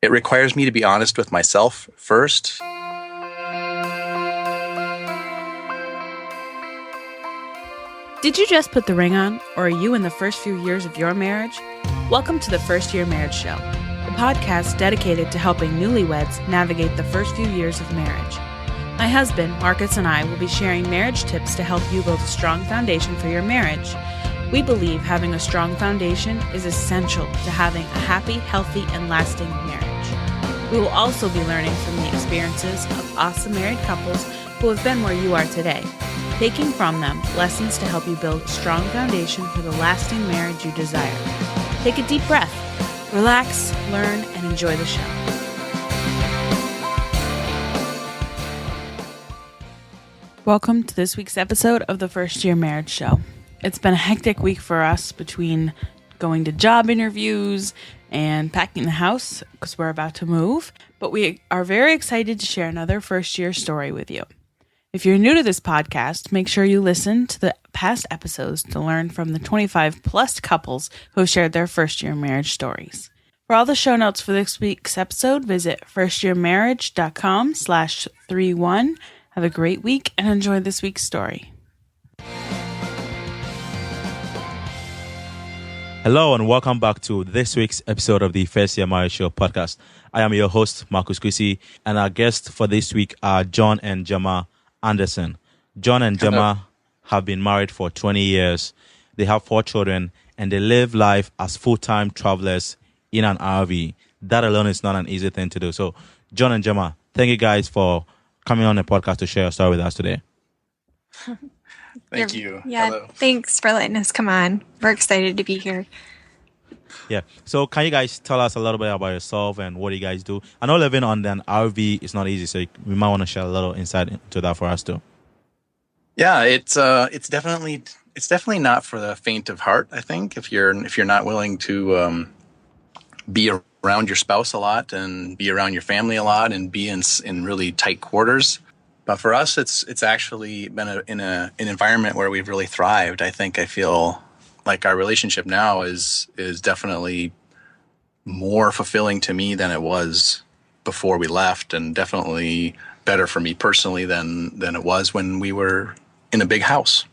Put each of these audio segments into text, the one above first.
It requires me to be honest with myself first. Did you just put the ring on, or are you in the first few years of your marriage? Welcome to the First Year Marriage Show, the podcast dedicated to helping newlyweds navigate the first few years of marriage. My husband, Marcus, and I will be sharing marriage tips to help you build a strong foundation for your marriage. We believe having a strong foundation is essential to having a happy, healthy, and lasting marriage. We will also be learning from the experiences of awesome married couples who have been where you are today, taking from them lessons to help you build a strong foundation for the lasting marriage you desire. Take a deep breath, relax, learn, and enjoy the show. Welcome to this week's episode of the First Year Marriage Show. It's been a hectic week for us between going to job interviews and packing the house because we're about to move, but we are very excited to share another first year story with you. If you're new to this podcast, make sure you listen to the past episodes to learn from the 25 plus couples who have shared their first year marriage stories. For all the show notes for this week's episode, visit firstyearmarriage.com/31. Have a great week and enjoy this week's story. Hello and welcome back to this week's episode of the First Year Marriage Show podcast. I am your host, Marcus Kwesi, and our guests for this week are John and Gemma Anderson. John and Gemma have been married for 20 years. They have 4 children, and they live life as full-time travelers in an RV. That alone is not an easy thing to do. So, John and Gemma, thank you guys for coming on the podcast to share your story with us today. Thank you. Yeah, Hello. Thanks for letting us come on. We're excited to be here. Yeah. So can you guys tell us a little bit about yourself and what you guys do? I know living on an RV is not easy, so we might want to share a little insight into that for us too. Yeah, it's definitely not for the faint of heart. I think if you're not willing to be around your spouse a lot and be around your family a lot and be in really tight quarters. But for us, it's actually been in an environment where we've really thrived. I feel like our relationship now is definitely more fulfilling to me than it was before we left, and definitely better for me personally than it was when we were in a big house.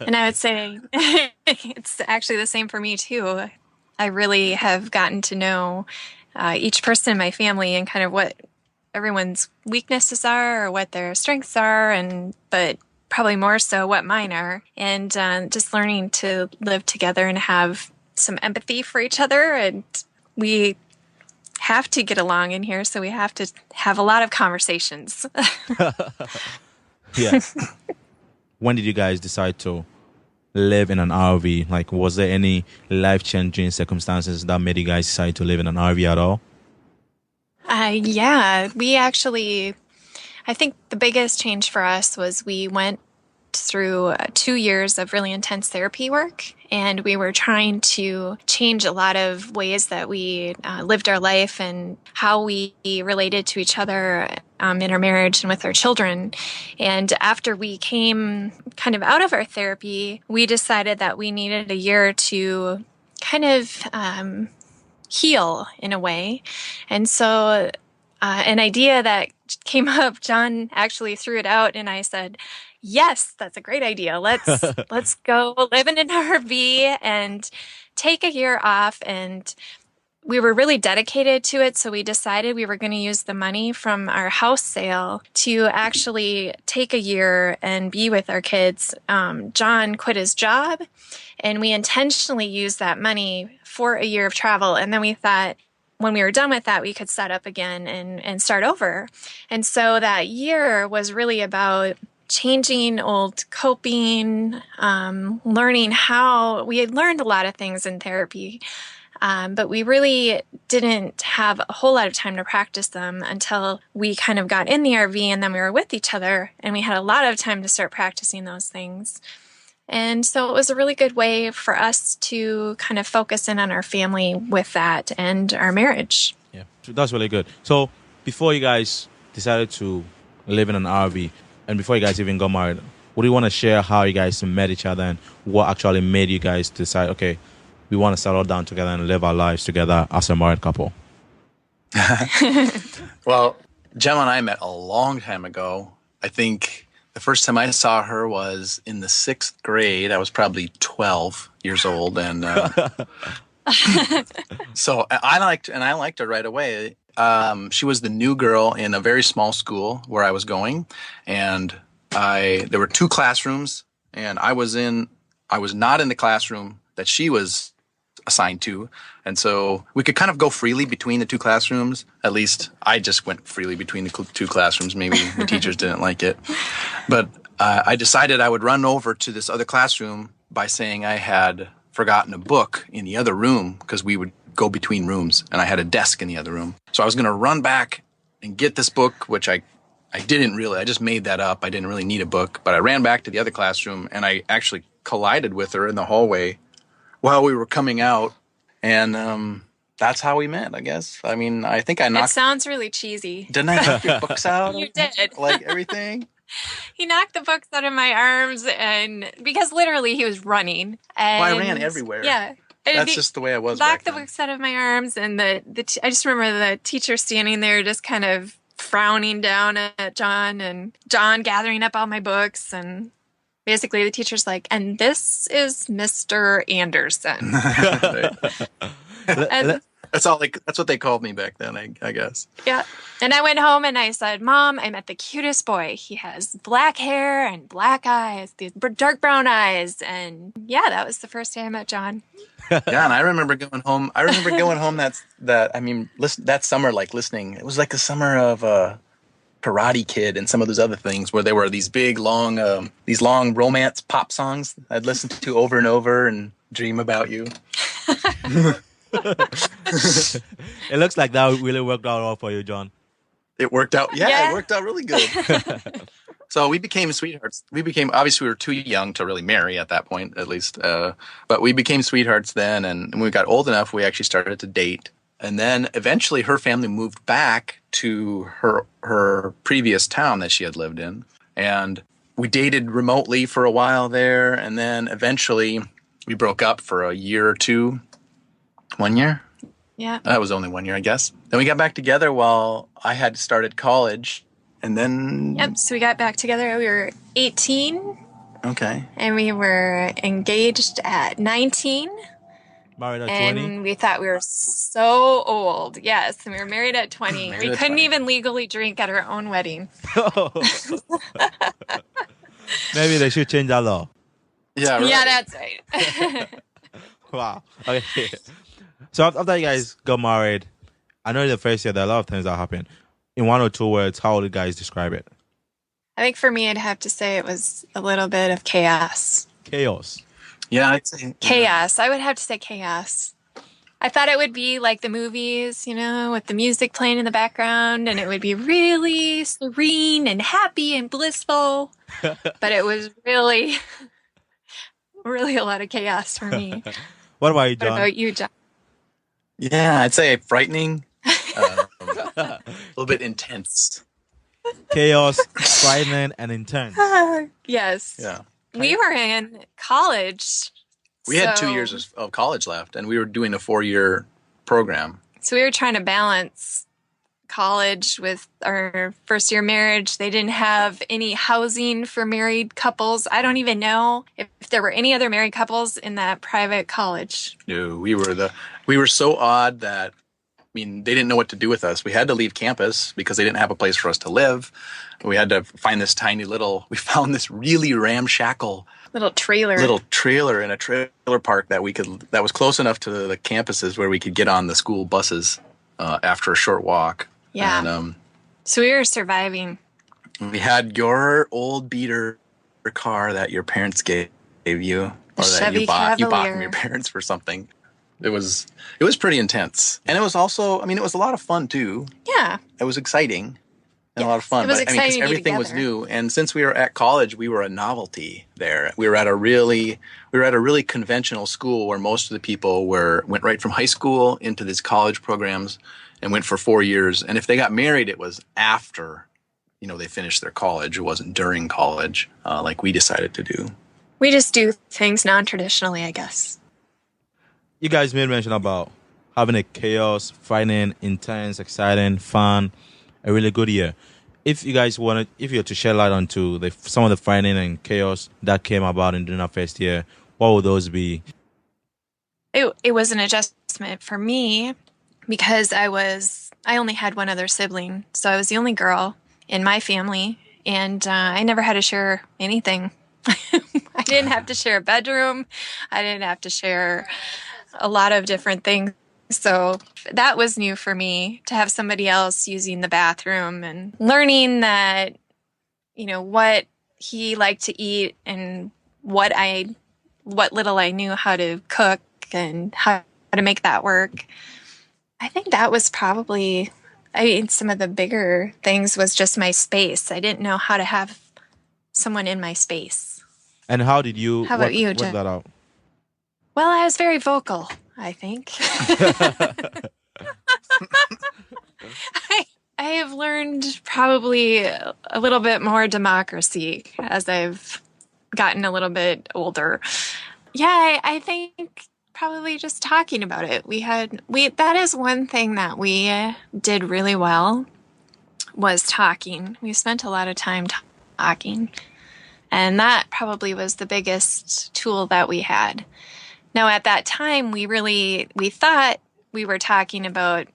And I would say it's actually the same for me too. I really have gotten to know each person in my family and kind of what everyone's weaknesses are or what their strengths are, but probably more so what mine are. And just learning to live together and have some empathy for each other. And we have to get along in here, so we have to have a lot of conversations. Yeah. When did you guys decide to live in an RV? Like, was there any life-changing circumstances that made you guys decide to live in an RV at all? Yeah, we actually, I think the biggest change for us was we went through 2 years of really intense therapy work, and we were trying to change a lot of ways that we lived our life and how we related to each other in our marriage and with our children. And after we came kind of out of our therapy, we decided that we needed a year to kind of heal in a way. And so an idea that came up, John actually threw it out, and I said, yes, that's a great idea. Let's go live in an RV and take a year off. And we were really dedicated to it, so we decided we were going to use the money from our house sale to actually take a year and be with our kids. John quit his job, and we intentionally used that money for a year of travel. And then we thought when we were done with that, we could set up again and start over. And so that year was really about changing old coping, learning how we had learned a lot of things in therapy. But we really didn't have a whole lot of time to practice them until we kind of got in the RV, and then we were with each other, and we had a lot of time to start practicing those things. And so it was a really good way for us to kind of focus in on our family with that and our marriage. Yeah, that's really good. So before you guys decided to live in an RV and before you guys even got married, would you want to share how you guys met each other and what actually made you guys decide, okay, we want to settle down together and live our lives together as a married couple? Well, Gemma and I met a long time ago. I think the first time I saw her was in the 6th grade. I was probably 12 years old, and so I liked her right away. She was the new girl in a very small school where I was going, and there were 2 classrooms, and I was not in the classroom that she was assigned to, and so we could kind of go freely between the 2 classrooms. At least I just went freely between the 2 classrooms. Maybe the teachers didn't like it, but I decided I would run over to this other classroom by saying I had forgotten a book in the other room, because we would go between rooms, and I had a desk in the other room. So I was going to run back and get this book, which I just made that up. I didn't really need a book, but I ran back to the other classroom, and I actually collided with her in the hallway while we were coming out, and that's how we met, I guess. I mean, I think I knocked... It sounds really cheesy. Didn't I knock your books out? You did. Like everything? He knocked the books out of my arms, and because literally he was running. And, Well, I ran everywhere. Yeah. That's just the way I was knocked back the then. books out of my arms, and I just remember the teacher standing there just kind of frowning down at John, and John gathering up all my books, and basically the teacher's like, and this is Mr. Anderson. And, That's what they called me back then, I guess. yeah. And I went home and I said, Mom, I met the cutest boy. He has black hair and black eyes, these dark brown eyes. And yeah, that was the first day I met John. Yeah, and I remember going home. That summer, like listening. It was like the summer of Karate Kid and some of those other things where there were these big, long romance pop songs I'd listen to over and over and dream about you. It looks like that really worked out well for you, John. It worked out. Yeah, Yeah. It worked out really good. So we became sweethearts. Obviously, we were too young to really marry at that point, at least. But we became sweethearts then. And when we got old enough, we actually started to date. And then eventually her family moved back to her previous town that she had lived in. And we dated remotely for a while there. And then eventually we broke up for a year or two. 1 year? Yeah. That was only 1 year, I guess. Then we got back together while I had started college. And then... Yep. So we got back together. We were 18 Okay. and we were engaged at 19. Married at And 20? we thought we were so old. Yes. And we were married at 20. Married We at couldn't 20. even legally drink at our own wedding. Maybe they should change that law. Yeah, right. Yeah, that's right. Wow. Okay. So after you guys got married, I know in the first year there are a lot of things that happen. In 1 or 2 words, how would you guys describe it? I think for me, I'd have to say it was a little bit of chaos. Chaos. Yeah, I'd say... Chaos. I would have to say chaos. I thought it would be like the movies, with the music playing in the background, and it would be really serene and happy and blissful. But it was really, really a lot of chaos for me. What about you, What John? about you, John? Yeah, I'd say frightening. A little bit intense. Chaos, frightening, and intense. Yes. Yeah. We were in college. We had 2 so- years of college left, and we were doing a 4-year program. So we were trying to balance college with our first year marriage. They didn't have any housing for married couples. I don't even know if there were any other married couples in that private college. No, we were so odd that, they didn't know what to do with us. We had to leave campus because they didn't have a place for us to live. We had to find this we found this really ramshackle Little trailer. little trailer in a trailer park that was close enough to the campuses where we could get on the school buses after a short walk. Yeah. And So we were surviving. we had your old beater car that your parents gave you, or that Chevy you bought from Cavalier. your parents for something. It was pretty intense, and it was also, it was a lot of fun too. Yeah. It was exciting and a lot of Yes, fun. it was But 'cause exciting to be everything was together. new, and since we were at college, we were a novelty there. We were at a really conventional school where most of the people went right from high school into these college programs and went for 4 years. And if they got married, it was after they finished their college. It wasn't during college, like we decided to do. We just do things non-traditionally, I guess. You guys made mention about having a chaos, frightening, intense, exciting, fun, a really good year. If you guys if you were to shed light onto some of the frightening and chaos that came about during our first year, what would those be? It was an adjustment for me because I only had one other sibling, so I was the only girl in my family, and I never had to share anything. I didn't have to share a bedroom. I didn't have to share a lot of different things. So that was new for me, to have somebody else using the bathroom and learning that, what he liked to eat and what little I knew how to cook and how to make that work. I think that was probably, some of the bigger things was just my space. I didn't know how to have someone in my space. And how did you about you, work Jen? that out? Well, I was very vocal, I think. I have learned probably a little bit more democracy as I've gotten a little bit older. Yeah, I think probably just talking about it. That is one thing that we did really well, was talking. We spent a lot of time talking. And that probably was the biggest tool that we had. Now, at that time, we thought we were talking about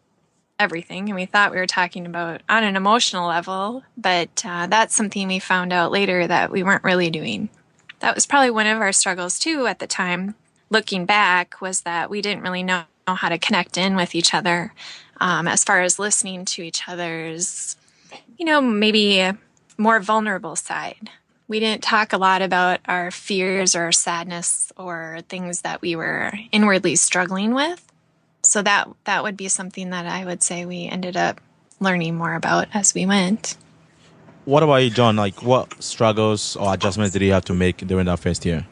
everything, and we thought we were talking about on an emotional level, but that's something we found out later that we weren't really doing. That was probably one of our struggles, too, at the time. Looking back, was that we didn't really know how to connect in with each other as far as listening to each other's, maybe more vulnerable side. We didn't talk a lot about our fears or our sadness or things that we were inwardly struggling with. So that would be something that I would say we ended up learning more about as we went. What about you, John? Like, what struggles or adjustments did you have to make during that first year?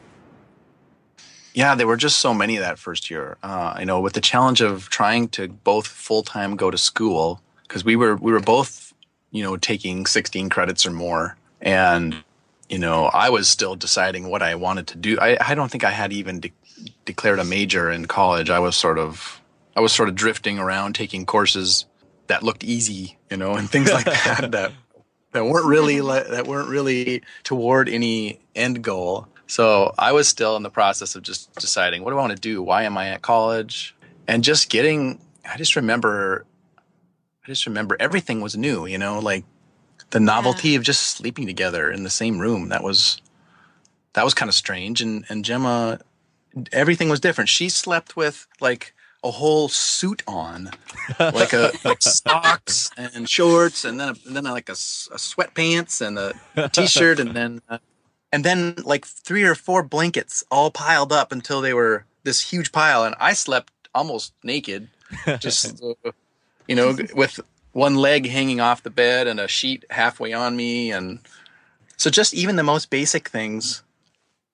Yeah, there were just so many that first year. With the challenge of trying to both full-time go to school, because we were both, taking 16 credits or more. And, I was still deciding what I wanted to do. I don't think I had even declared a major in college. I was sort of drifting around, taking courses that looked easy, and things like that weren't really toward any end goal. So I was still in the process of just deciding, what do I want to do? Why am I at college? And just I just remember everything was new, like the novelty of just sleeping together in the same room. That was kind of strange. And Gemma, everything was different. She slept with like a whole suit on, like socks and shorts, and then like a sweatpants and a t-shirt, and then like 3 or 4 blankets all piled up until they were this huge pile. And I slept almost naked, just, with one leg hanging off the bed and a sheet halfway on me. And so just even the most basic things.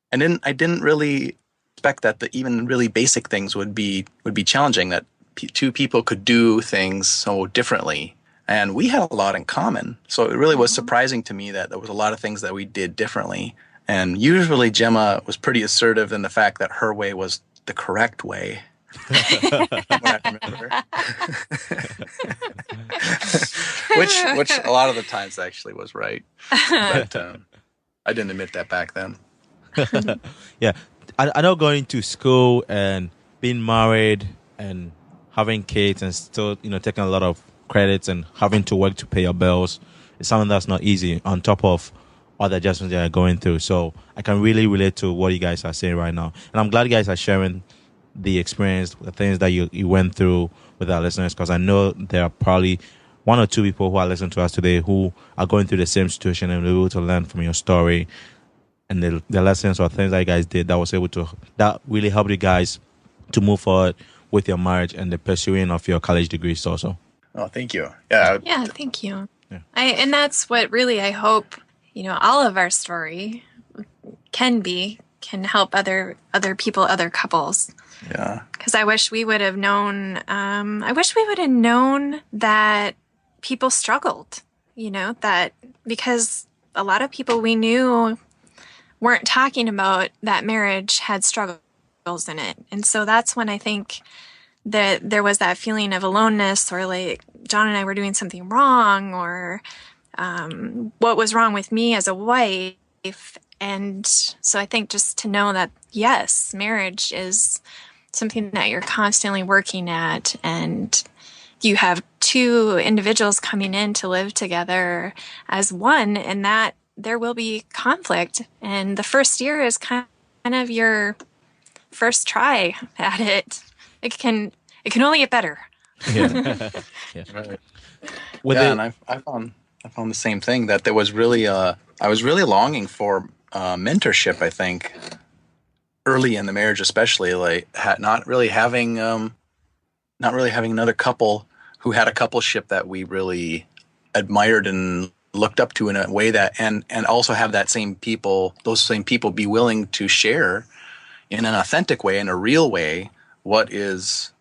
And then I didn't really expect that even really basic things would be challenging, that two people could do things so differently. And we had a lot in common. So it really was surprising to me that there was a lot of things that we did differently. And usually Gemma was pretty assertive in the fact that her way was the correct way. I remember. which a lot of the times actually was right. But I didn't admit that back then. Yeah. I know going to school and being married and having kids and still, taking a lot of credits and having to work to pay your bills is something that's not easy, on top of all the adjustments that you're going through. So I can really relate to what you guys are saying right now. And I'm glad you guys are sharing the experience, the things that you went through with our listeners, because I know there are probably 1 or 2 people who are listening to us today who are going through the same situation and able to learn from your story and the lessons or things that you guys did that really helped you guys to move forward with your marriage and the pursuing of your college degrees also. Oh, thank you. Yeah. Yeah, thank you. Yeah. And that's what really I hope, all of our story can help other people, other couples. Yeah. Because I wish we would have known, that people struggled, that because a lot of people we knew weren't talking about that marriage had struggles in it. And so that's when I think that there was that feeling of aloneness, or like John and I were doing something wrong, or what was wrong with me as a wife. And so I think just to know that, yes, marriage is something that you're constantly working at, and you have two individuals coming in to live together as one, and that there will be conflict. And the first year is kind of your first try at it. It can only get better. Yeah. Yeah. Right. With Yeah, it- and I found the same thing, that there was really I was really longing for mentorship. I think early in the marriage, especially, like not really having another couple who had a coupleship that we really admired and looked up to in a way that, and also have those same people be willing to share in an authentic way, in a real way, what it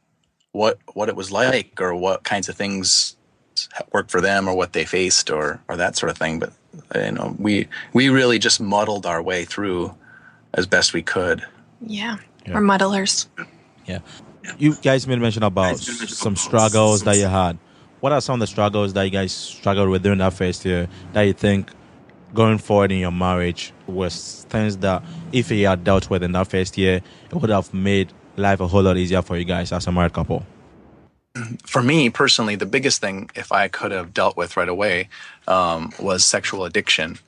was like, or what kinds of things worked for them, or what they faced, or that sort of thing. But we really just muddled our way through as best we could. Yeah. Yeah. We're muddlers. Yeah. You guys made mention about some struggles that you had. What are some of the struggles that you guys struggled with during that first year that you think going forward in your marriage was things that if you had dealt with in that first year, it would have made life a whole lot easier for you guys as a married couple? For me personally, the biggest thing, if I could have dealt with right away, was sexual addiction.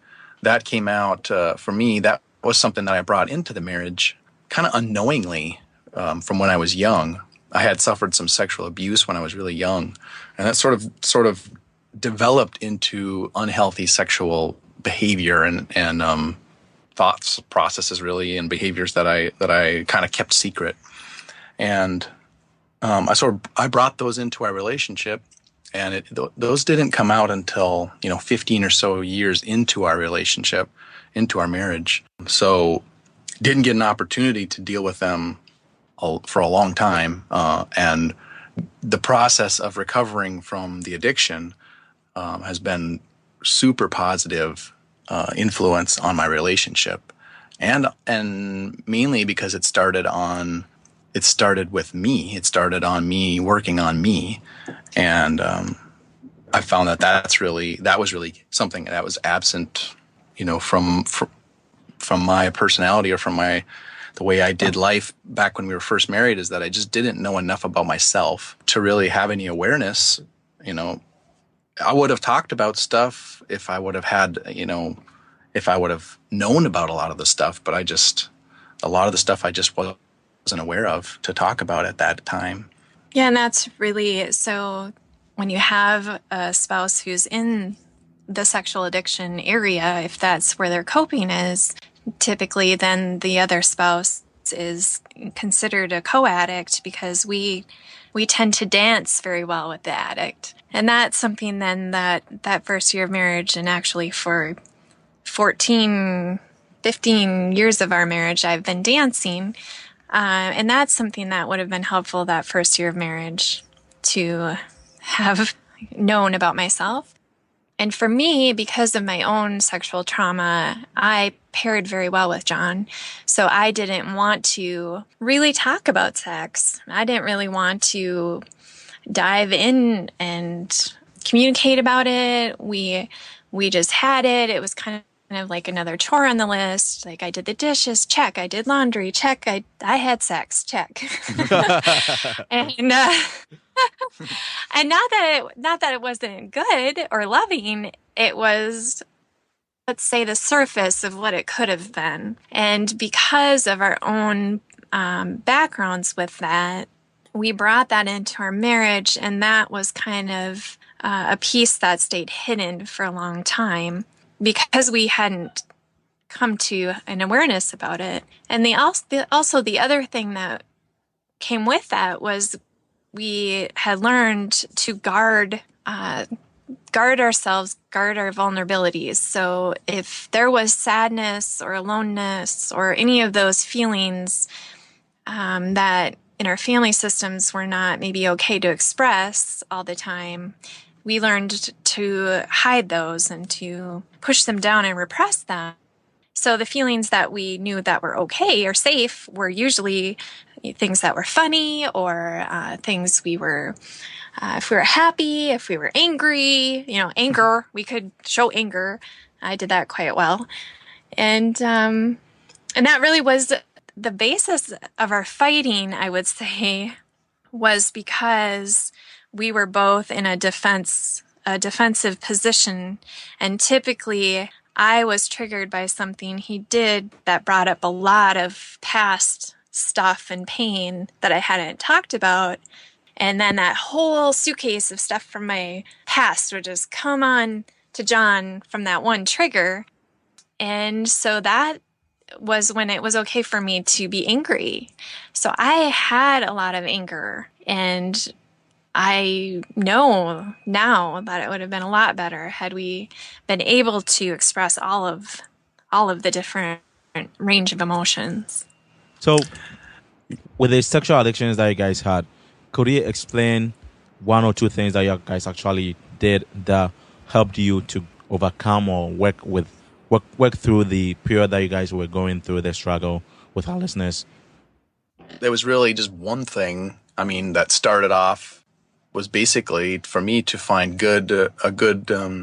That came out, for me, that was something that I brought into the marriage kind of unknowingly. From when I was young. I had suffered some sexual abuse when I was really young, and that sort of developed into unhealthy sexual behavior and thoughts, processes, really, and behaviors that I kind of kept secret. And I brought those into our relationship, and those didn't come out until 15 or so years into our relationship, into our marriage. So didn't get an opportunity to deal with them for a long time, and the process of recovering from the addiction has been super positive influence on my relationship, and mainly because it started with me. It started on me working on me, and I found that was really something that was absent, from my personality, or from the way I did life back when we were first married, is that I just didn't know enough about myself to really have any awareness. I would have talked about stuff if I would have had, if I would have known about a lot of the stuff, but a lot of the stuff I just wasn't aware of to talk about at that time. Yeah, and that's really, so when you have a spouse who's in the sexual addiction area, if that's where their coping is, typically then the other spouse is considered a co-addict, because we tend to dance very well with the addict. And that's something then that first year of marriage, and actually for 14, 15 years of our marriage, I've been dancing. And that's something that would have been helpful that first year of marriage to have known about myself. And for me, because of my own sexual trauma, I paired very well with John. So I didn't want to really talk about sex. I didn't really want to dive in and communicate about it. We just had it. It was kind of like another chore on the list. Like, I did the dishes, check. I did laundry, check. I had sex, check. And and not that it wasn't good or loving, it was, let's say, the surface of what it could have been. And because of our own backgrounds with that, we brought that into our marriage, and that was kind of a piece that stayed hidden for a long time because we hadn't come to an awareness about it. And also the other thing that came with that was we had learned to guard ourselves, guard our vulnerabilities. So if there was sadness or aloneness or any of those feelings that in our family systems were not maybe okay to express all the time, we learned to hide those and to push them down and repress them. So the feelings that we knew that were okay or safe were usually things that were funny, or things we were, if we were happy, if we were angry, anger, we could show anger. I did that quite well. And that really was the basis of our fighting, I would say, was because we were both in a defensive position. And typically I was triggered by something he did that brought up a lot of past stuff and pain that I hadn't talked about. And then that whole suitcase of stuff from my past would just come on to John from that one trigger. And so that was when it was okay for me to be angry. So I had a lot of anger, and I know now that it would have been a lot better had we been able to express all of the different range of emotions. So, with the sexual addictions that you guys had, could you explain one or two things that you guys actually did that helped you to overcome or work through the period that you guys were going through, the struggle with homelessness? There was really just one thing, that started off, was basically for me to find a good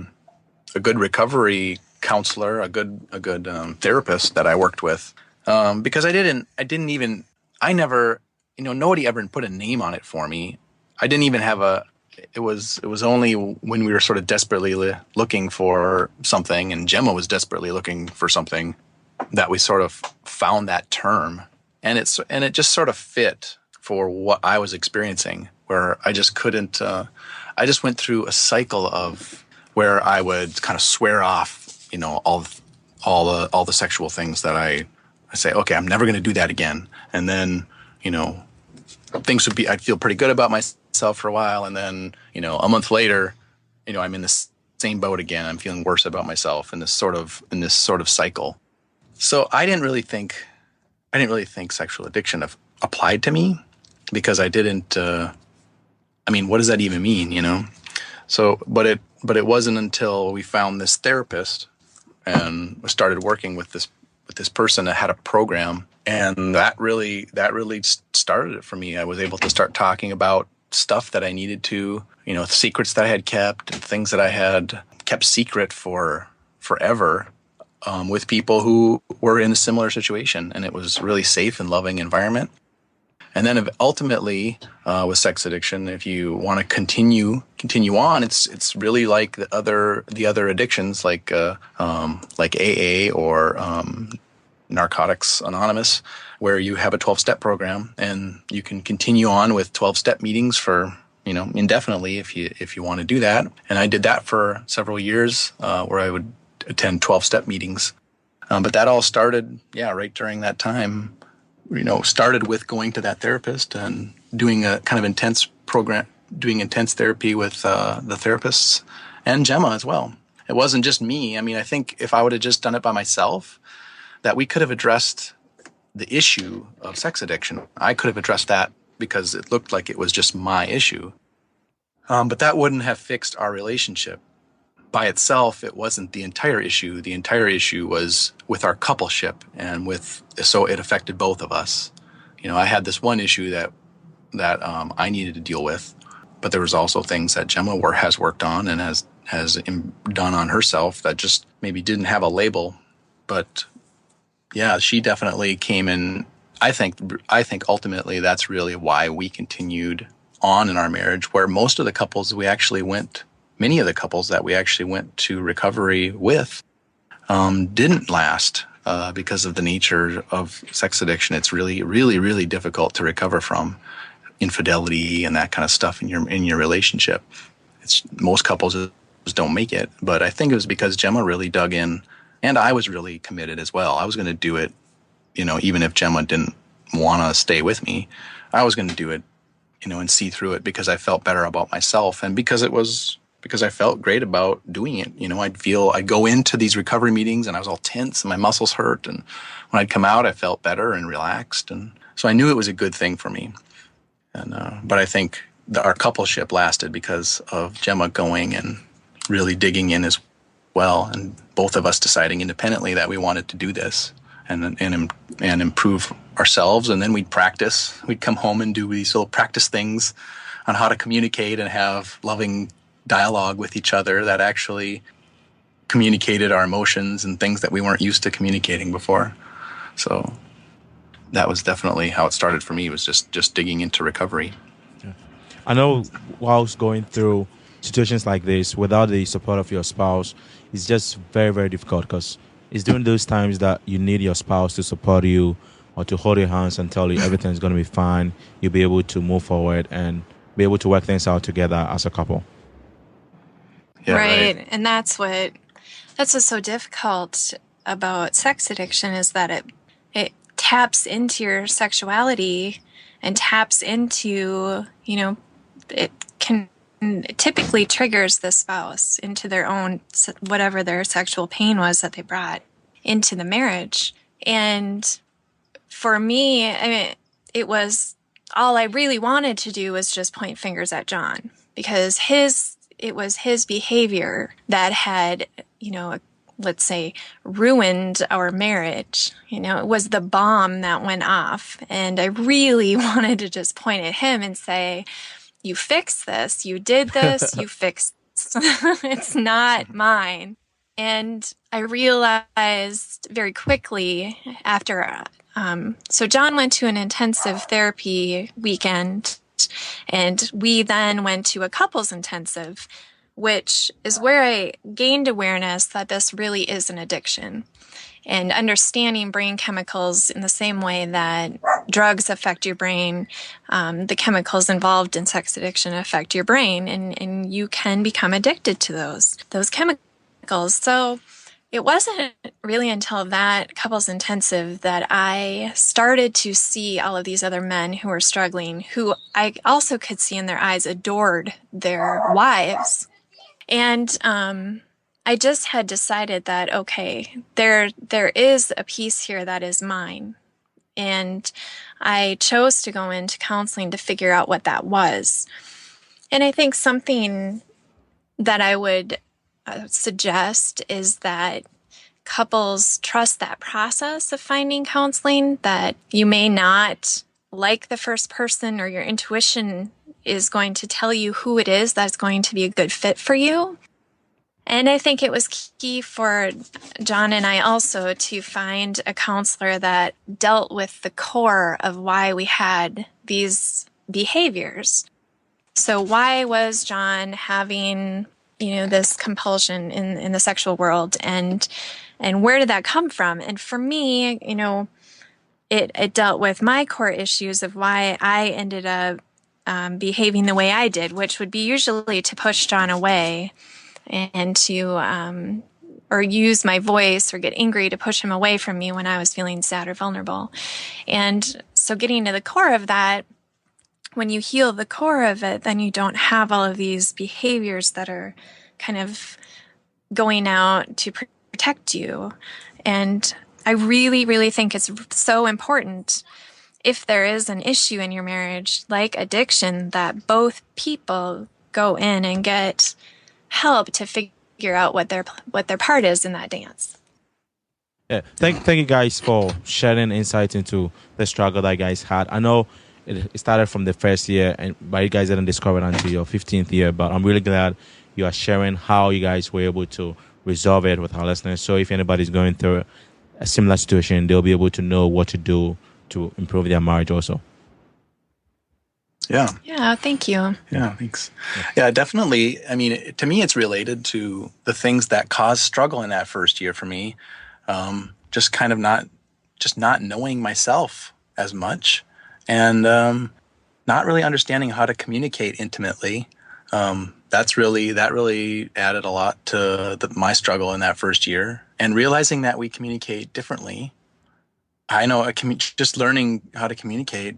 recovery counselor, a good therapist that I worked with, because nobody ever put a name on it for me. I didn't even have it was only when we were sort of desperately looking for something, and Gemma was desperately looking for something, that we sort of found that term, and it just sort of fit for what I was experiencing, where I just couldn't. I just went through a cycle of where I would kind of swear off, all the sexual things that I say, okay, I'm never going to do that again, and then things would be. I'd feel pretty good about myself for a while, and then a month later, I'm in this same boat again. I'm feeling worse about myself in this sort of cycle. So I didn't really think sexual addiction applied to me, because I didn't. What does that even mean? So, but it wasn't until we found this therapist and started working with this person that had a program, and that really started it for me. I was able to start talking about stuff that I needed to, secrets that I had kept and things that I had kept secret for forever, with people who were in a similar situation, and it was a really safe and loving environment. And then ultimately, with sex addiction, if you want to continue on, it's really like the other addictions, like AA or Narcotics Anonymous, where you have a 12-step program, and you can continue on with 12-step meetings for indefinitely if you want to do that. And I did that for several years, where I would attend 12-step meetings. But that all started, right during that time. Started with going to that therapist and doing a kind of intense program, doing intense therapy with the therapists and Gemma as well. It wasn't just me. I think if I would have just done it by myself, that we could have addressed the issue of sex addiction. I could have addressed that because it looked like it was just my issue. But that wouldn't have fixed our relationship. By itself, it wasn't the entire issue. The entire issue was with our coupleship, and so it affected both of us. I had this one issue that I needed to deal with, but there was also things that Gemma has worked on and has done on herself that just maybe didn't have a label. But yeah, she definitely came in. I think ultimately that's really why we continued on in our marriage, where many of the couples that we actually went to recovery with didn't last because of the nature of sex addiction. It's really, really, really difficult to recover from infidelity and that kind of stuff in your relationship. Most couples just don't make it. But I think it was because Gemma really dug in, and I was really committed as well. I was going to do it, even if Gemma didn't want to stay with me. I was going to do it, and see through it, because I felt better about myself, and because I felt great about doing it. I'd go into these recovery meetings and I was all tense and my muscles hurt. And when I'd come out, I felt better and relaxed. And so I knew it was a good thing for me. And, but I think our coupleship lasted because of Gemma going and really digging in as well, and both of us deciding independently that we wanted to do this and improve ourselves. And then we'd practice. We'd come home and do these little practice things on how to communicate and have loving dialogue with each other that actually communicated our emotions and things that we weren't used to communicating before. So that was definitely how it started for me, was just digging into recovery. I know whilst going through situations like this, without the support of your spouse, it's just very, very difficult, because it's during those times that you need your spouse to support you or to hold your hands and tell you everything's going to be fine. You'll be able to move forward and be able to work things out together as a couple. Yeah, right. And that's what's so difficult about sex addiction, is that it taps into your sexuality and taps into, it typically triggers the spouse into their own, whatever their sexual pain was that they brought into the marriage. And for me, I mean, it was, all I really wanted to do was just point fingers at John, because it was his behavior that had, let's say, ruined our marriage. It was the bomb that went off. And I really wanted to just point at him and say, you fixed this, you did this, you fixed it's not mine. And I realized very quickly after, so John went to an intensive therapy weekend, and we then went to a couples intensive, which is where I gained awareness that this really is an addiction, and understanding brain chemicals in the same way that drugs affect your brain. The chemicals involved in sex addiction affect your brain, and you can become addicted to those chemicals. So it wasn't really until that couples intensive that I started to see all of these other men who were struggling, who I also could see in their eyes adored their wives. And I just had decided that, okay, there is a piece here that is mine. And I chose to go into counseling to figure out what that was. And I think something that I would suggest is that couples trust that process of finding counseling, that you may not like the first person, or your intuition is going to tell you who it is that's going to be a good fit for you. And I think it was key for John and I also to find a counselor that dealt with the core of why we had these behaviors. So why was John having, this compulsion in the sexual world, and where did that come from? And for me, it dealt with my core issues of why I ended up behaving the way I did, which would be usually to push John away and to, or use my voice or get angry to push him away from me when I was feeling sad or vulnerable. And so getting to the core of that, when you heal the core of it, then you don't have all of these behaviors that are kind of going out to protect you. And I really, really think it's so important, if there is an issue in your marriage, like addiction, that both people go in and get help to figure out what their part is in that dance. Yeah, thank you guys for sharing insights into the struggle that you guys had. I know it started from the first year, but you guys didn't discover it until your 15th year. But I'm really glad you are sharing how you guys were able to resolve it with our listeners. So if anybody's going through a similar situation, they'll be able to know what to do to improve their marriage also. Yeah. Yeah, thank you. Yeah, thanks. Yeah, definitely. I mean, to me, it's related to the things that caused struggle in that first year for me. Just kind of not knowing myself as much, and not really understanding how to communicate intimately. That really added a lot to my struggle in that first year, and realizing that we communicate differently. I know just learning how to communicate.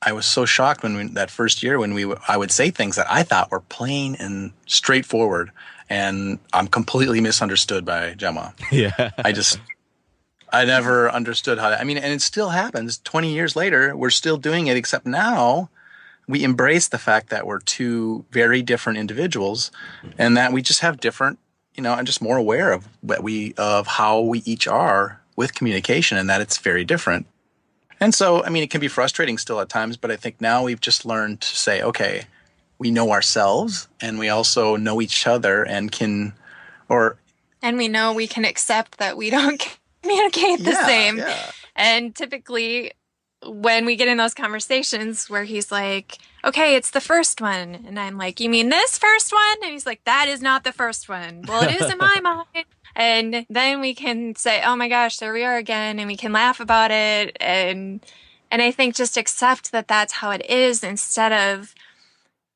I was so shocked that first year when I would say things that I thought were plain and straightforward, and I'm completely misunderstood by Gemma. Yeah. I never understood how to, and it still happens 20 years later. We're still doing it, except now we embrace the fact that we're two very different individuals, and that we just have different I'm just more aware of of how we each are with communication, and that it's very different. And so, I mean, it can be frustrating still at times, but I think now we've just learned to say, okay, we know ourselves and we also know each other and we know we can accept that we don't communicate the same. Yeah. And typically when we get in those conversations where he's like, okay, it's the first one. And I'm like, you mean this first one? And he's like, that is not the first one. Well, it is in my mind. And then we can say, oh my gosh, there we are again. And we can laugh about it. And I think just accept that that's how it is, instead of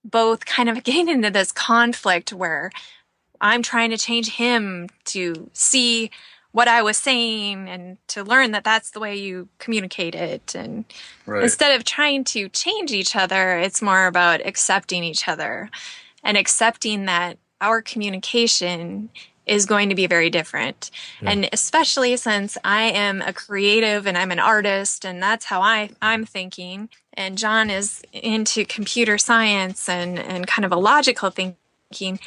both kind of getting into this conflict where I'm trying to change him to see what I was saying and to learn that that's the way you communicate it. And instead of trying to change each other, it's more about accepting each other and accepting that our communication is going to be very different. Yeah. And especially since I am a creative and I'm an artist, and that's how I'm thinking. And John is into computer science and kind of a logical thinking.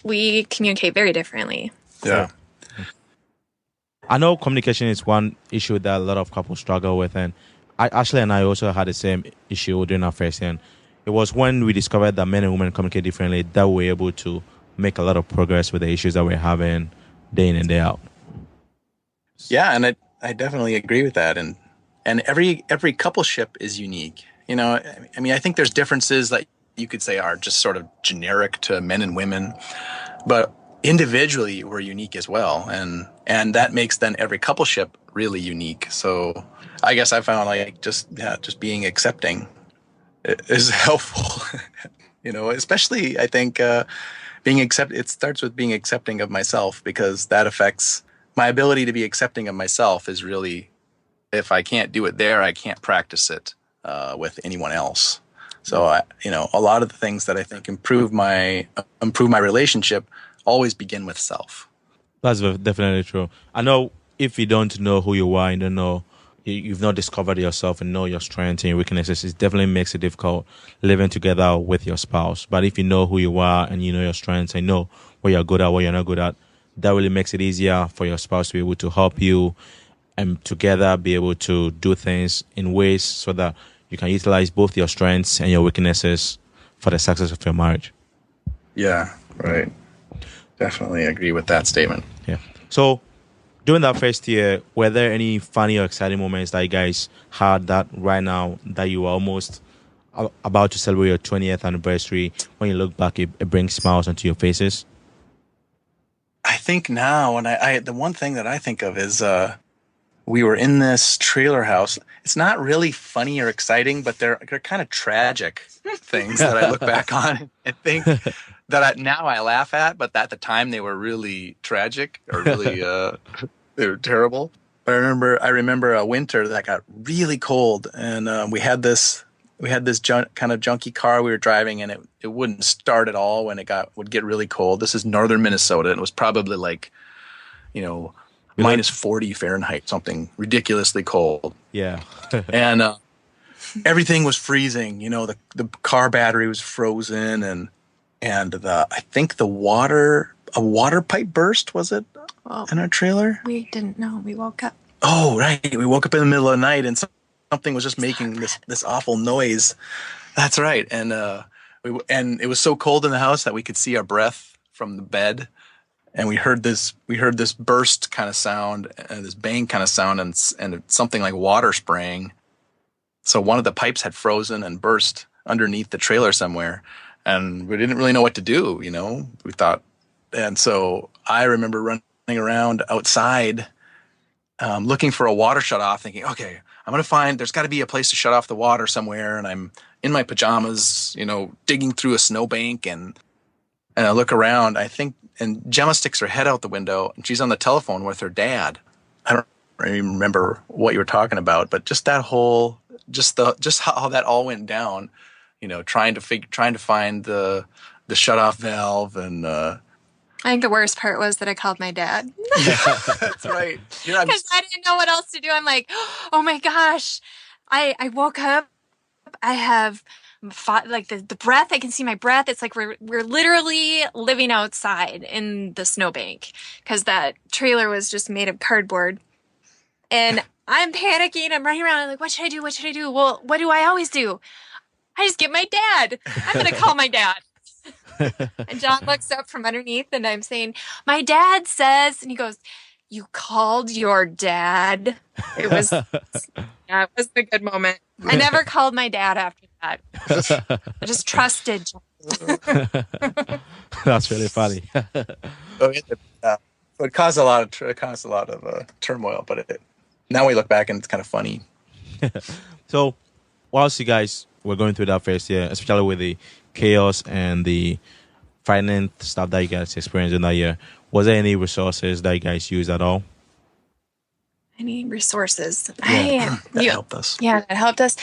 We communicate very differently. Yeah. I know communication is one issue that a lot of couples struggle with, and Ashley and I also had the same issue during our first year. It was when we discovered that men and women communicate differently that we were able to make a lot of progress with the issues that we're having day in and day out. Yeah, and I definitely agree with that. And every coupleship is unique. I mean, I think there's differences that you could say are just sort of generic to men and women, but individually we're unique as well. And that makes then every coupleship really unique. So I guess I found like just being accepting is helpful, especially I think it starts with being accepting of myself, because that affects my ability to be accepting of myself. Is really, if I can't do it there, I can't practice it with anyone else. So a lot of the things that I think improve my relationship always begin with self. That's definitely true. I know if you don't know who you are and don't know, you've not discovered yourself and know your strengths and your weaknesses, it definitely makes it difficult living together with your spouse. But if you know who you are and you know your strengths and know what you're good at, what you're not good at, that really makes it easier for your spouse to be able to help you and together be able to do things in ways so that you can utilize both your strengths and your weaknesses for the success of your marriage. Yeah, right. Definitely agree with that statement. Yeah. So during that first year, were there any funny or exciting moments that you guys had that right now that you are almost about to celebrate your 20th anniversary? When you look back, it brings smiles onto your faces? I think now, and the one thing that I think of is we were in this trailer house. It's not really funny or exciting, but they're kind of tragic things that I look back on and think that now I laugh at, but at the time they were really tragic or really they were terrible. But I remember a winter that got really cold, and we had this kind of junky car we were driving, and it wouldn't start at all when would get really cold. This is northern Minnesota, and it was probably like, minus 40 Fahrenheit, something ridiculously cold. Yeah. And everything was freezing. The car battery was frozen, and I think a water pipe burst, was it, in our trailer? We didn't know. We woke up. Oh, right. We woke up in the middle of the night, and something was just making this awful noise. That's right. And it was so cold in the house that we could see our breath from the bed. And we heard this burst kind of sound, and this bang kind of sound, and it's something like water spraying. So one of the pipes had frozen and burst underneath the trailer somewhere, and we didn't really know what to do. We thought, and so I remember running around outside, looking for a water shut off, thinking, okay, I'm gonna find there's got to be a place to shut off the water somewhere. And I'm in my pajamas, digging through a snowbank, and I look around. I think. And Gemma sticks her head out the window, and she's on the telephone with her dad. I don't even remember what you were talking about, but just that whole, just how that all went down. Trying to find the shut off valve, and I think the worst part was that I called my dad. Yeah, that's right. Because I didn't know what else to do. I'm like, oh my gosh, I woke up. I have like the breath, I can see my breath. It's like we're literally living outside in the snowbank because that trailer was just made of cardboard. And I'm panicking. I'm running around. I'm like, what should I do? What should I do? Well, what do I always do? I just get my dad. I'm going to call my dad. And John looks up from underneath and I'm saying, my dad says, and he goes, you called your dad? It was a good moment. I never called my dad after that. I just trusted John. That's really funny. It caused a lot of turmoil, but now we look back and it's kind of funny. So, whilst you guys were going through that first year, especially with the chaos and the finance stuff that you guys experienced in that year, was there any resources that you guys used at all? Any resources? That helped us. Yeah, that helped us.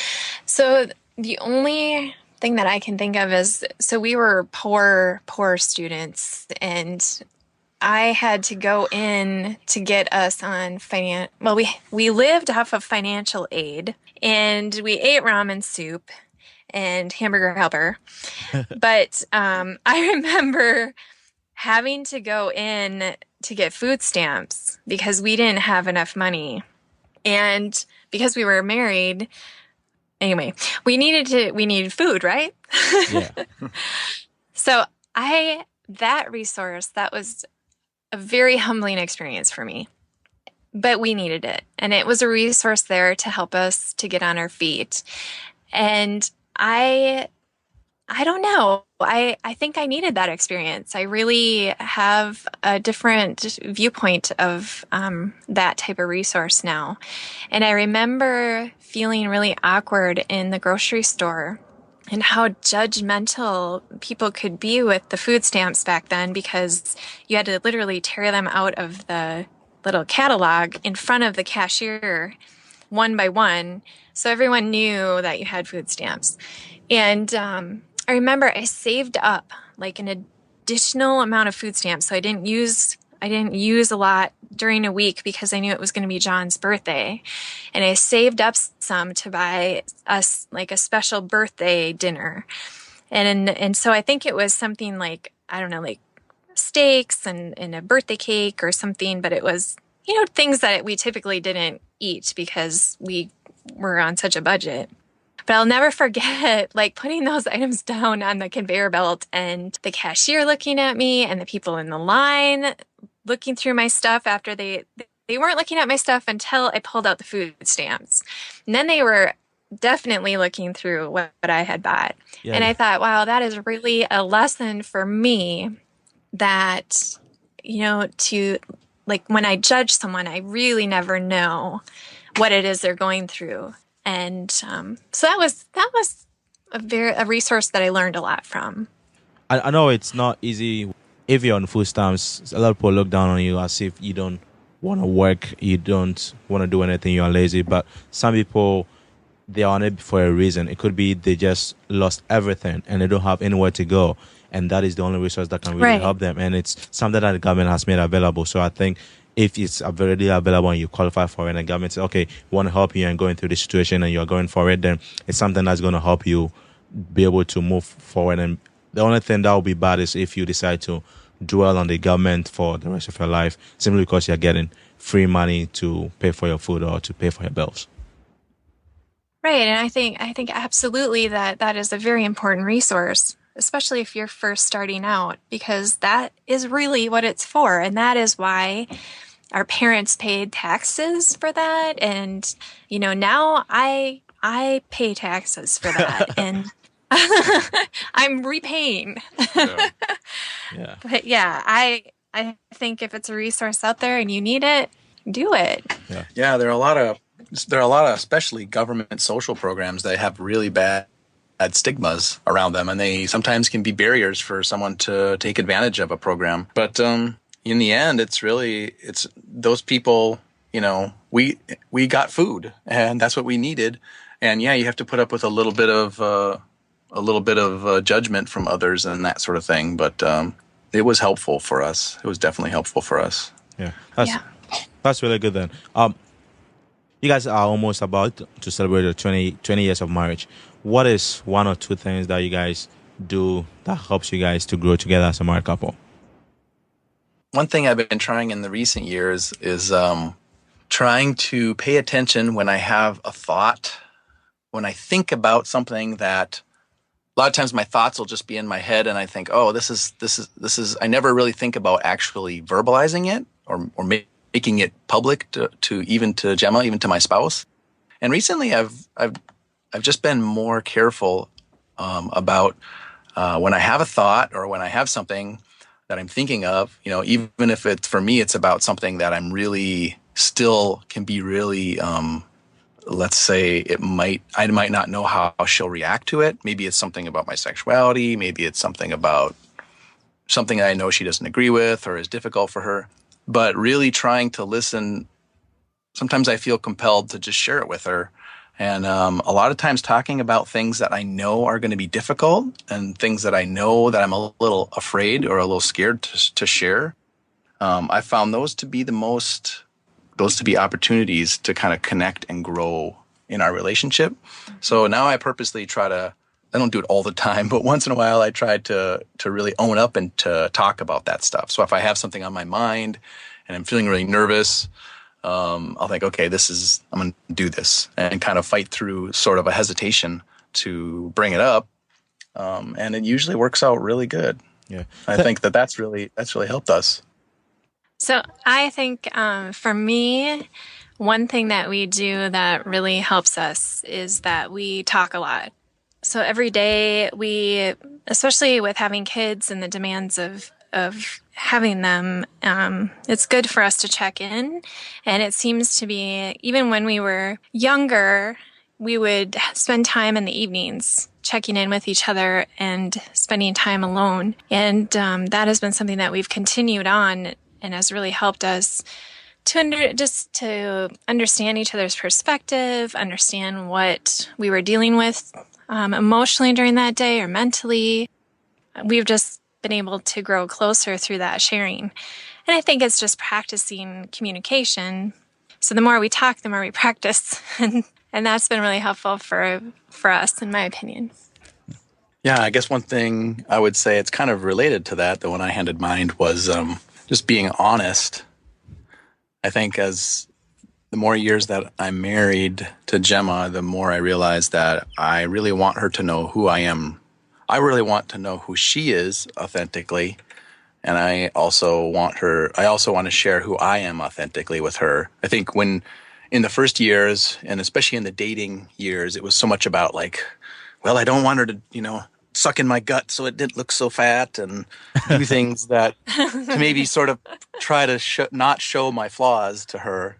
So the only thing that I can think of is, so we were poor students, and I had to go in to get us on we lived off of financial aid, and we ate ramen soup and Hamburger Helper. But I remember having to go in to get food stamps because we didn't have enough money. And because we were married, anyway, we needed food, right? Yeah. So that resource, that was a very humbling experience for me, but we needed it. And it was a resource there to help us to get on our feet. And I don't know. I think I needed that experience. I really have a different viewpoint of that type of resource now. And I remember feeling really awkward in the grocery store and how judgmental people could be with the food stamps back then, because you had to literally tear them out of the little catalog in front of the cashier one by one. So everyone knew that you had food stamps. And I remember I saved up like an additional amount of food stamps. So I didn't use a lot during a week because I knew it was going to be John's birthday. And I saved up some to buy us like a special birthday dinner. And so I think it was something like, I don't know, like steaks and a birthday cake or something, but it was, things that we typically didn't eat because we were on such a budget. But I'll never forget like putting those items down on the conveyor belt and the cashier looking at me and the people in the line looking through my stuff after they weren't looking at my stuff until I pulled out the food stamps. And then they were definitely looking through what I had bought. Yeah. And I thought, wow, that is really a lesson for me that, to like when I judge someone, I really never know what it is they're going through. And so that was a resource that I learned a lot from. I know it's not easy if you're on food stamps. A lot of people look down on you as if you don't want to work, you don't want to do anything, you're lazy. But some people, they are on it for a reason. It could be they just lost everything and they don't have anywhere to go. And that is the only resource that can really help them. And it's something that the government has made available. So I think if it's already available and you qualify for it and the government says, okay, we want to help you and going through this situation and you're going for it, then it's something that's going to help you be able to move forward. And the only thing that will be bad is if you decide to dwell on the government for the rest of your life simply because you're getting free money to pay for your food or to pay for your bills. Right. And I think absolutely that is a very important resource, especially if you're first starting out, because that is really what it's for. And that is why our parents paid taxes for that. And, now I pay taxes for that. And I'm repaying. Yeah. But yeah, I think if it's a resource out there and you need it, do it. Yeah, there are a lot of especially government social programs that have really bad stigmas around them, and they sometimes can be barriers for someone to take advantage of a program. But in the end, it's those people. We got food, and that's what we needed. And yeah, you have to put up with a little bit of judgment from others and that sort of thing. But it was helpful for us. It was definitely helpful for us. Yeah, that's really good then. You guys are almost about to celebrate your 20 years of marriage. What is one or two things that you guys do that helps you guys to grow together as a married couple? One thing I've been trying in the recent years is trying to pay attention when I have a thought, when I think about something that a lot of times my thoughts will just be in my head and I think, oh, this is, I never really think about actually verbalizing it or making it public to even to Gemma, even to my spouse. And recently I've just been more careful about when I have a thought or when I have something that I'm thinking of, even if it's, for me, it's about something that I'm really still can be really, let's say I might not know how she'll react to it. Maybe it's something about my sexuality. Maybe it's something about something I know she doesn't agree with or is difficult for her. But really trying to listen, sometimes I feel compelled to just share it with her. And a lot of times talking about things that I know are going to be difficult and things that I know that I'm a little afraid or a little scared to share, I found those to be opportunities to kind of connect and grow in our relationship. So now I purposely I don't do it all the time, but once in a while I try to really own up and to talk about that stuff. So if I have something on my mind and I'm feeling really nervous, I'll think, okay, I'm going to do this and kind of fight through sort of a hesitation to bring it up. And it usually works out really good. Yeah. I think that's really helped us. So I think for me, one thing that we do that really helps us is that we talk a lot. So every day especially with having kids and the demands of having them, it's good for us to check in. And it seems to be, even when we were younger, we would spend time in the evenings checking in with each other and spending time alone. And that has been something that we've continued on and has really helped us to understand each other's perspective, understand what we were dealing with emotionally during that day or mentally. We've just been able to grow closer through that sharing. And I think it's just practicing communication. So the more we talk, the more we practice. And that's been really helpful for us, in my opinion. Yeah, I guess one thing I would say it's kind of related to that, the one I had in mind was just being honest. I think as the more years that I'm married to Gemma, the more I realize that I really want her to know who I am. I really want to know who she is authentically. And I also want to share who I am authentically with her. I think when in the first years, and especially in the dating years, it was so much about like, well, I don't want her to, suck in my gut so it didn't look so fat and do things that to maybe sort of try to not show my flaws to her.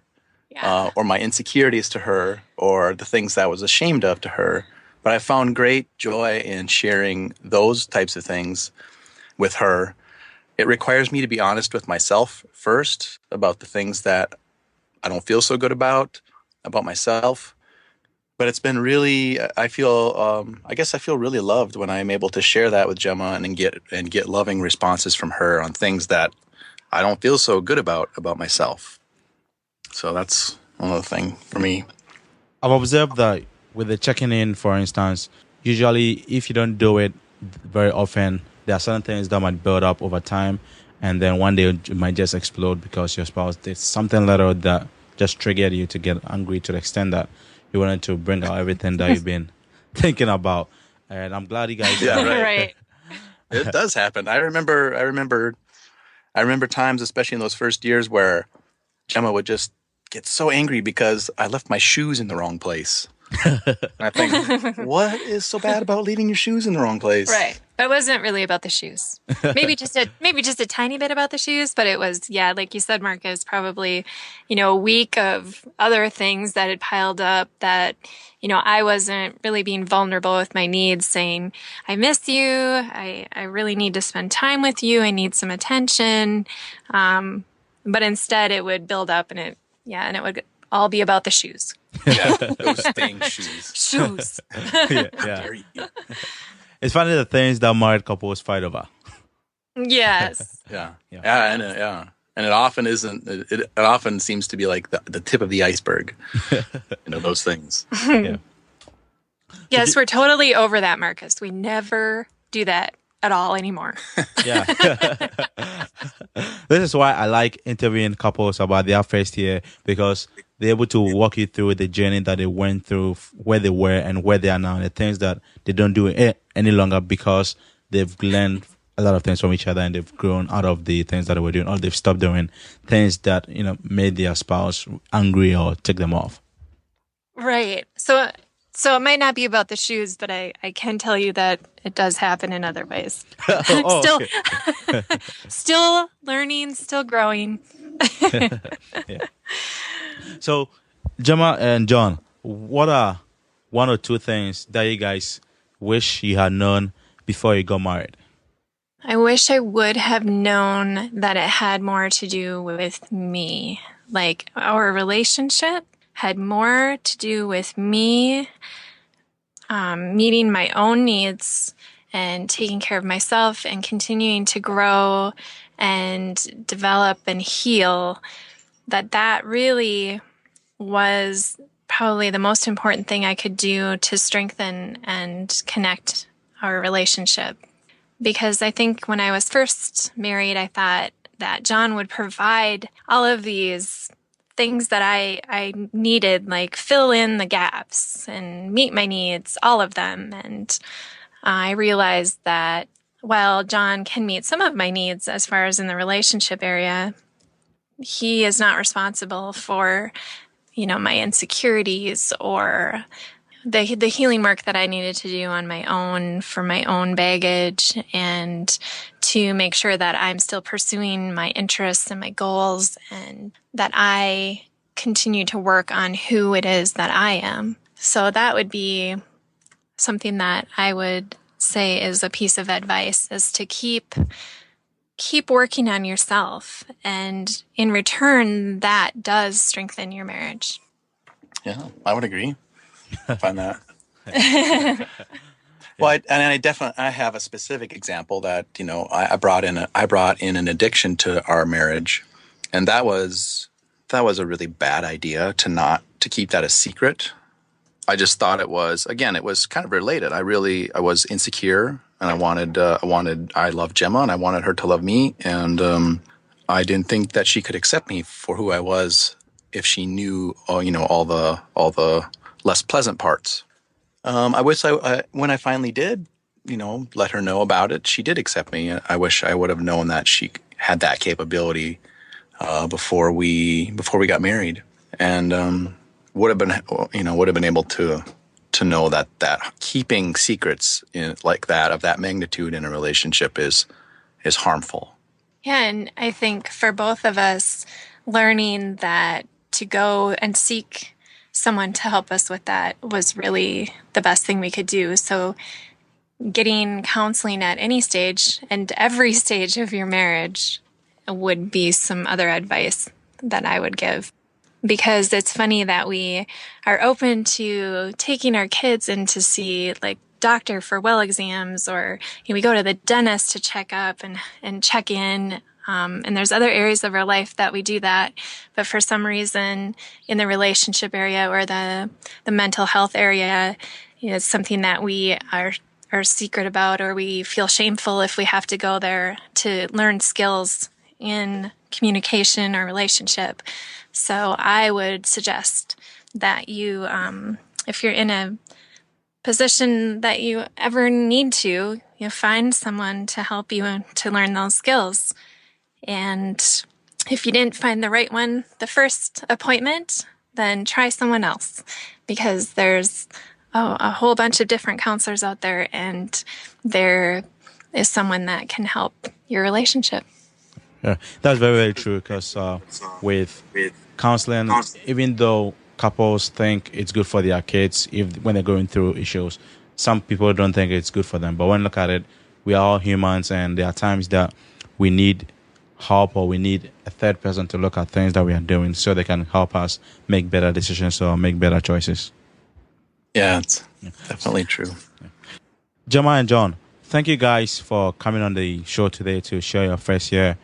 Yeah. Or my insecurities to her, or the things that I was ashamed of to her. But I found great joy in sharing those types of things with her. It requires me to be honest with myself first about the things that I don't feel so good about myself. But it's been really, I feel really loved when I'm able to share that with Gemma and get loving responses from her on things that I don't feel so good about myself. So that's another thing for me. I've observed that with the checking in, for instance, usually if you don't do it very often, there are certain things that might build up over time, and then one day it might just explode because your spouse did something little that just triggered you to get angry to the extent that you wanted to bring out everything that you've been thinking about. And I'm glad you guys did. Yeah, right. It does happen. I remember times, especially in those first years, where Gemma would just get so angry because I left my shoes in the wrong place. And I think, what is so bad about leaving your shoes in the wrong place? Right. But it wasn't really about the shoes. Maybe just a tiny bit about the shoes, but it was, like you said, Marcus, probably, a week of other things that had piled up that, I wasn't really being vulnerable with my needs, saying, I miss you. I really need to spend time with you. I need some attention. But instead it would build up and it would all be about the shoes. Yeah, those dang shoes. Shoes. Yeah. It's funny the things that married couples fight over. Yes. Yeah. Yeah. And it often isn't. It often seems to be like the tip of the iceberg. Those things. Yeah. Yes, we're totally over that, Marcus. We never do that at all anymore. Yeah. This is why I like interviewing couples about their first year, because they're able to walk you through the journey that they went through, where they were and where they are now, the things that they don't do any longer because they've learned a lot of things from each other and they've grown out of the things that they were doing, or they've stopped doing things that, made their spouse angry or tick them off. Right. So it might not be about the shoes, but I can tell you that it does happen in other ways. Still learning, still growing. Yeah. So, Gemma and John, what are one or two things that you guys wish you had known before you got married? I wish I would have known that it had more to do with me. Like, our relationship had more to do with me meeting my own needs and taking care of myself and continuing to grow and develop and heal. That really was probably the most important thing I could do to strengthen and connect our relationship. Because I think when I was first married, I thought that John would provide all of these things that I needed, like fill in the gaps and meet my needs, all of them. And I realized that while John can meet some of my needs as far as in the relationship area, he is not responsible for, my insecurities or the healing work that I needed to do on my own for my own baggage, and to make sure that I'm still pursuing my interests and my goals, and that I continue to work on who it is that I am. So that would be something that I would say is a piece of advice, is to keep working on yourself. And in return, that does strengthen your marriage. Yeah, I would agree. I find that. Well, I have a specific example that I brought in an addiction to our marriage, and that was a really bad idea to keep that a secret. I just thought it was kind of related. I was insecure, and I loved Gemma, and I wanted her to love me, and I didn't think that she could accept me for who I was if she knew all the less pleasant parts. I wish when I finally did, let her know about it, she did accept me. I wish I would have known that she had that capability before we got married, and would have been able to know that keeping secrets like that of that magnitude in a relationship is harmful. Yeah, and I think for both of us, learning that to go and seek someone to help us with that was really the best thing we could do. So getting counseling at any stage and every stage of your marriage would be some other advice that I would give. Because it's funny that we are open to taking our kids in to see like doctor for well exams, or we go to the dentist to check up and check in. And there's other areas of our life that we do that. But for some reason in the relationship area or the mental health area, it's something that we are secret about, or we feel shameful if we have to go there to learn skills in communication or relationship. So I would suggest that you, if you're in a position that you ever need to, you find someone to help you to learn those skills. And if you didn't find the right one the first appointment, then try someone else, because there's a whole bunch of different counselors out there, and there is someone that can help your relationship. Yeah, that's very, very true, because with counseling, even though couples think it's good for their kids when they're going through issues, some people don't think it's good for them. But when you look at it, we are all humans, and there are times that we need help, or we need a third person to look at things that we are doing so they can help us make better decisions or make better choices. Yeah, it's definitely true. Yeah. Gemma and John, thank you guys for coming on the show today to share your first year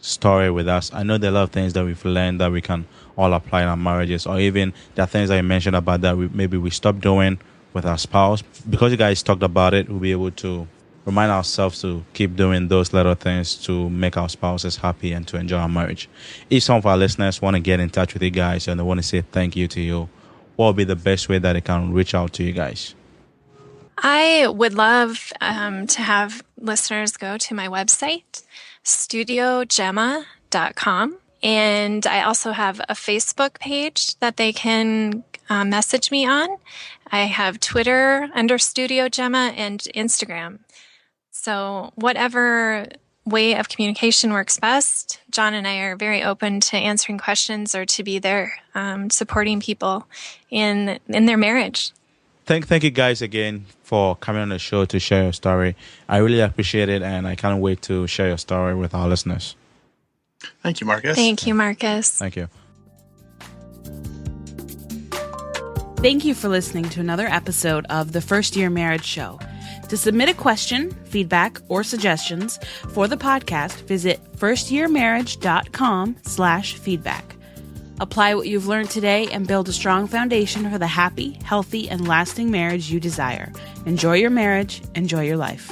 story with us. I know there are a lot of things that we've learned that we can all apply in our marriages, or even there are things that you mentioned about that maybe we stopped doing with our spouse. Because you guys talked about it, we'll be able to remind ourselves to keep doing those little things to make our spouses happy and to enjoy our marriage. If some of our listeners want to get in touch with you guys and they want to say thank you to you, what would be the best way that they can reach out to you guys? I would love to have listeners go to my website, studiogemma.com. And I also have a Facebook page that they can message me on. I have Twitter under Studio Gemma and Instagram. So whatever way of communication works best, John and I are very open to answering questions or to be there supporting people in their marriage. Thank you guys again for coming on the show to share your story. I really appreciate it, and I can't wait to share your story with our listeners. Thank you, Marcus. Thank you, Marcus. Thank you. Thank you for listening to another episode of the First Year Marriage Show. To submit a question, feedback, or suggestions for the podcast, visit firstyearmarriage.com/feedback. Apply what you've learned today and build a strong foundation for the happy, healthy, and lasting marriage you desire. Enjoy your marriage. Enjoy your life.